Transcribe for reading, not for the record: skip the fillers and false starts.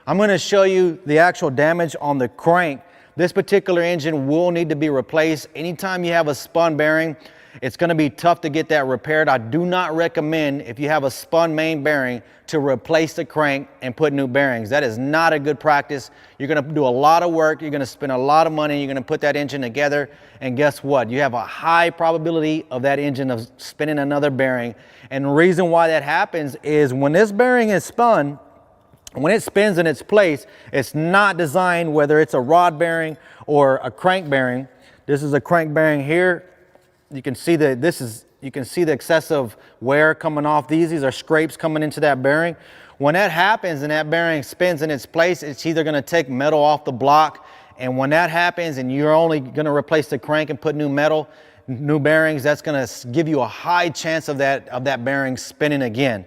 I'm going to show you the actual damage on the crank. This particular engine will need to be replaced. Anytime you have a spun bearing, it's going to be tough to get that repaired. I do not recommend, if you have a spun main bearing, to replace the crank and put new bearings. That is not a good practice. You're going to do a lot of work. You're going to spend a lot of money. You're going to put that engine together. And guess what? You have a high probability of that engine of spinning another bearing. And the reason why that happens is when this bearing is spun, when it spins in its place, it's not designed, whether it's a rod bearing or a crank bearing. This is a crank bearing here. You can see that you can see the excessive wear coming off these. These are scrapes coming into that bearing. When that happens and that bearing spins in its place, it's either going to take metal off the block. And when that happens and you're only going to replace the crank and put new metal, new bearings, that's going to give you a high chance of that bearing spinning again.